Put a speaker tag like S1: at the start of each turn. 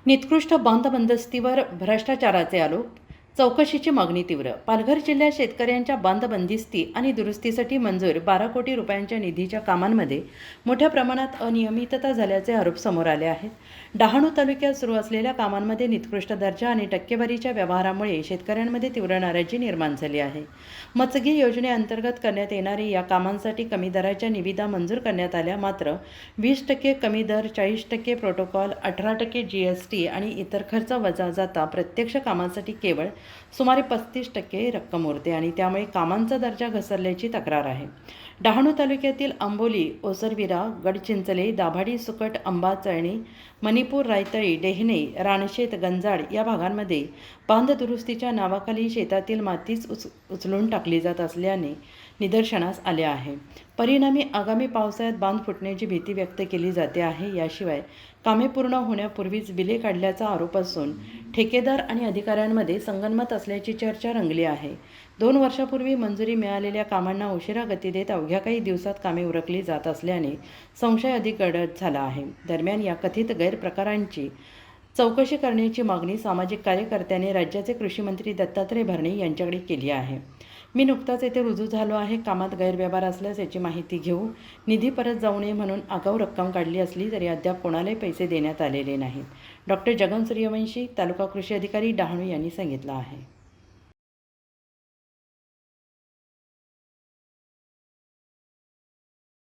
S1: निकृष्ट बांधबंदिस्तीवर भ्रष्टाचाराचे आरोप, चौकशीची मागणी तीव्र. पालघर जिल्ह्यात शेतकऱ्यांच्या बांधबंदिस्ती आणि दुरुस्तीसाठी मंजूर 12 कोटी रुपयांच्या निधीच्या कामांमध्ये मोठ्या प्रमाणात अनियमितता झाल्याचे आरोप समोर आले आहेत. डहाणू तालुक्यात सुरू असलेल्या कामांमध्ये निकृष्ट दर्जा आणि टक्केवारीच्या व्यवहारामुळे शेतकऱ्यांमध्ये तीव्र नाराजी निर्माण झाली आहे. मत्स्यगी योजनेअंतर्गत करण्यात येणारे या कामांसाठी कमी दराच्या निविदा मंजूर करण्यात आल्या, मात्र 20% कमी दर, 40% प्रोटोकॉल, 18% GST आणि इतर खर्च वजा जाता प्रत्यक्ष कामांसाठी केवळ सुमारे 35% रक्कम उरते आणि त्यामुळे कामांचा दर्जा घसरल्याची तक्रार आहे. डहाणू तालुक्यातील आंबोली, ओसरविरा, गडचिंचले, दाभाडी, सुकट, अंबा, चळणी, मणिपूर, रायतळी, डेहणे, रानशेत, गंजाड या भागांमध्ये बांध दुरुस्तीच्या नावाखाली शेतातील मातीच उचलून टाकली जात असल्याने निदर्शनास आले आहे. परिणामी आगामी पावसाळ्यात बांध फुटण्याची भीती व्यक्त केली जाते आहे. याशिवाय कामे पूर्ण होण्यापूर्वीच बिले काढल्याचा आरोप असून ठेकेदार आणि अधिकाऱ्यांमध्ये संगनमत असल्याची चर्चा रंगली आहे. 2 वर्षापूर्वी मंजुरी मिळालेल्या कामांना उशिरा गती देत अवघ्या काही दिवसात कामे उरकली जात असल्याने संशय अधिक गडद झाला आहे. दरम्यान या कथित गैरप्रकारांची चौकशी करण्याची मागणी सामाजिक कार्यकर्त्यांनी राज्याचे कृषी मंत्री दत्तात्रय भरणे यांच्याकडे केली आहे. मी नुकताच येथे रुजू झालो आहे. कामात गैरव्यवहार असल्यास याची माहिती घेऊ. निधी परत जाऊ नये म्हणून आगाऊ रक्कम काढली असली तरी अद्याप कोणालाही पैसे देण्यात आलेले नाहीत. डॉक्टर जगन सूर्यवंशी, तालुका कृषी अधिकारी, डहाणू यांनी सांगितलं आहे.